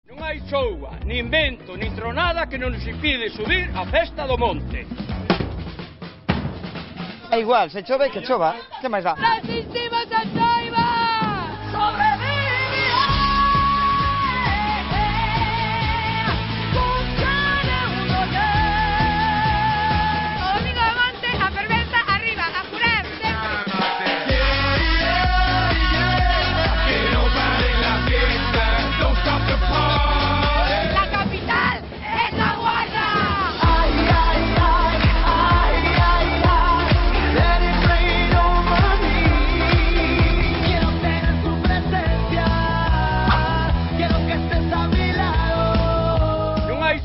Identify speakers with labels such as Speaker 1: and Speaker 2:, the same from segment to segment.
Speaker 1: Non hai choua, nin vento, nin tronada que non nos impide subir a festa do monte.
Speaker 2: É igual, se chove que chova, que máis dá?
Speaker 3: ¡Resistimos a Choiva! ¡Sobrevive! O domingo de monte, a ferventa arriba, a jurar sempre. La capital es La Guarda.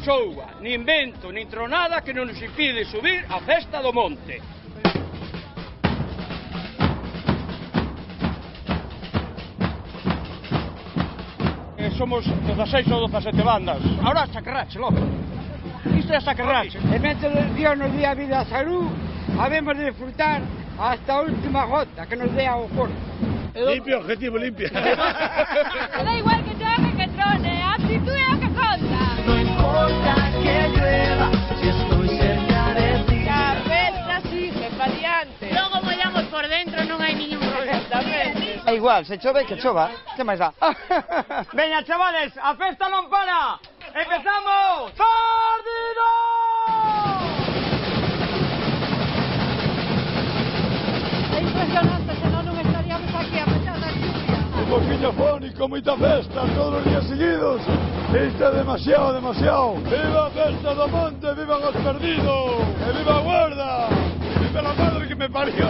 Speaker 1: Choua, nin vento, nin tronada que non nos impide subir a festa do monte. Somos 16 ou 17 bandas. Ahora sacarrache, loco. Isto é sacarrache.
Speaker 4: En mente Dios nos dé a vida a salud, habemos de disfrutar hasta a última gota que nos dé a o corpo.
Speaker 5: Limpio, objetivo, limpia.
Speaker 3: Da igual que chove que trone, a actitud é o que conta.
Speaker 6: No importa que llueva, si estoy cerca de ti.
Speaker 3: A festa sigue pa diante. Logo mollamos por dentro, non hai ningún problema. Exactamente.
Speaker 2: É igual, se chove que chova, que máis dá? Veña, chavales, a festa non para. Empezamos. ¡Partido!
Speaker 3: É impresionante, senón non estaríamos aquí a pesar da lluvia.
Speaker 5: Un poquinho fónico, moita festa todos os días seguidos. Isto é demasiado, demasiado. Viva a festa do monte, vivan os perdidos. E viva a Guarda. Viva la madre que me parió.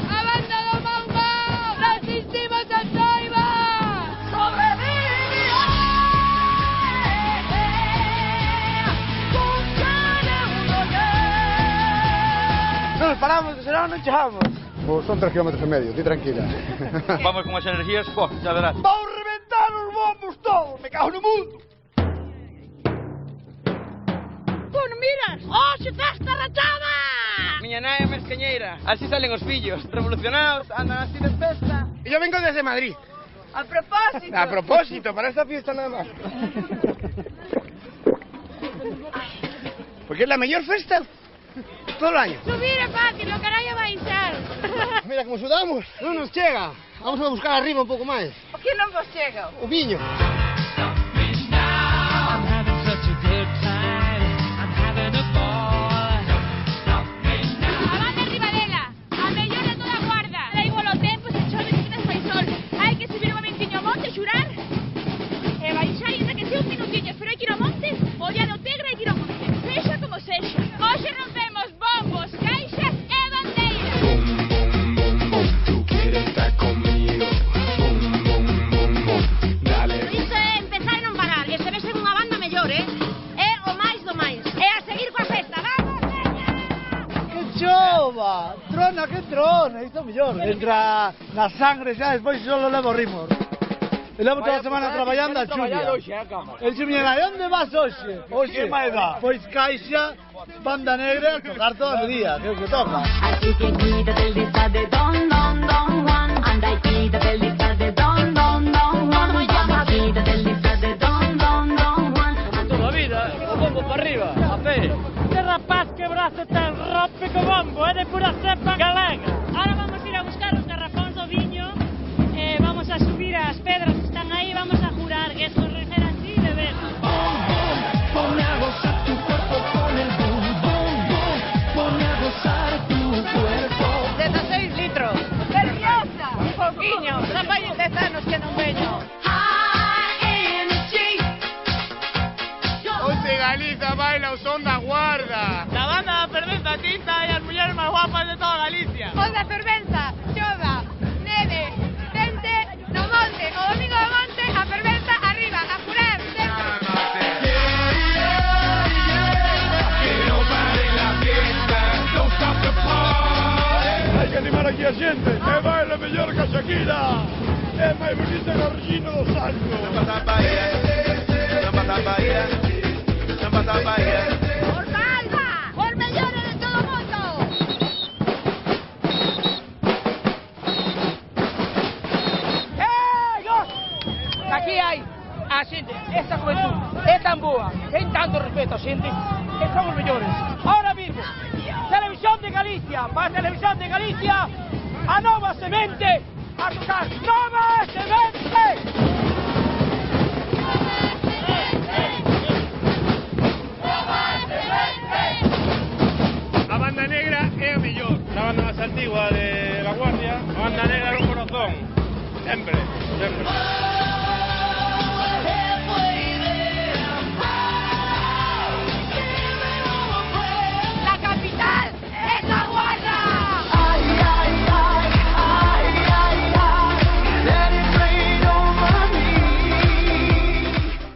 Speaker 3: A banda do Mongo, resistimos a Choiva. Sobrevive. Con cada uno de.
Speaker 2: Non nos paramos, senón non chegamos.
Speaker 5: Pues son 3,5 km, ti tranquila.
Speaker 1: Vamos con as energías, xa verás.
Speaker 2: Vou reventar os bombos todos, me cago no mundo.
Speaker 3: Tú non miras? Oh, se festa rachada.
Speaker 7: Miña nai é mesqueñeira, así salen os fillos, revolucionados, andan así de festa.
Speaker 2: Yo vengo desde Madrid.
Speaker 3: A propósito.
Speaker 2: A propósito, para esta fiesta nada más. Porque es la mejor festa todo el año.
Speaker 3: Subir é fácil, o carallo baixar.
Speaker 2: Mira como sudamos, non nos chega. Vamos a buscar arriba un pouco máis.
Speaker 3: O que non vos chega?
Speaker 2: O viño.
Speaker 3: A banda Ribadela, a mellor de toda a Guarda. Da igual o tempo, se chove, se quita fai sol. Hai que subir un momentiño ao monte, xurar. E baixar, ainda que sea un minutiño, pero hai que ir ao monte, ollar o Tegra e ir ao monte. Sexa como sexa. Hoxe rompemos bombos, caixas e bandeiras.
Speaker 6: Tú quieres estar conmigo. Dale.
Speaker 3: Isto é empezar e non parar. E se ves en unha banda mellor, É o máis do máis. É a seguir coa festa. Vamos, veña!
Speaker 4: Que chova, trona que trona, isto é mellor. Entra na sangre xa, despois só lo levo ritmos. E levo toda a semana traballando a chuvia. El chuvia, onde vas hoxe? Hoxe, que máis dá? Pois caixa, banda negra, tocar todo o día, que é o que toca.
Speaker 8: Así que quítate el disfraz de Don Juan, anda y quítate el disfraz de Don Juan, vamos, quítate el disfraz de Don Juan.
Speaker 1: Toda a vida, o bombo para arriba, a pé.
Speaker 9: Este rapaz que brazo ten rompe co bombo, é de pura cepa galega.
Speaker 3: Ahora vamos a ir a buscar os garrafóns do viño. Vamos a subir as pedras que están aí. Vamos a jurar que esto es ser así de ver.
Speaker 6: Ponme a gozar tu cuerpo con el boom, boom, boom. Ponme a gozar tu cuerpo.
Speaker 3: 16 litros. Nerviosa. Un poquinho. Xa fai 10 anos que non veño.
Speaker 2: Onde Galiza baila o son da Guarda.
Speaker 7: La banda da ferventa tinta e as mulleres máis guapas de toda Galicia.
Speaker 3: Os da fervenza, chova, neve, vente, no monte, o domingo de monte, a fervenza arriba, a jurar sempre.
Speaker 6: Que no pare la fiesta. Don't stop the party.
Speaker 5: Hai que animar aquí a xente. Que baile mellor que a Shakira. É máis bonita que a Regina dos Santos.
Speaker 3: Por Malva, por mellores de todo o mundo.
Speaker 1: esta juventud é tan boa, ten tanto respeto a xente, que son os mellores. Ahora mismo, Televisión de Galicia, para Televisión de Galicia, a nova semente a tocar. Nova semente!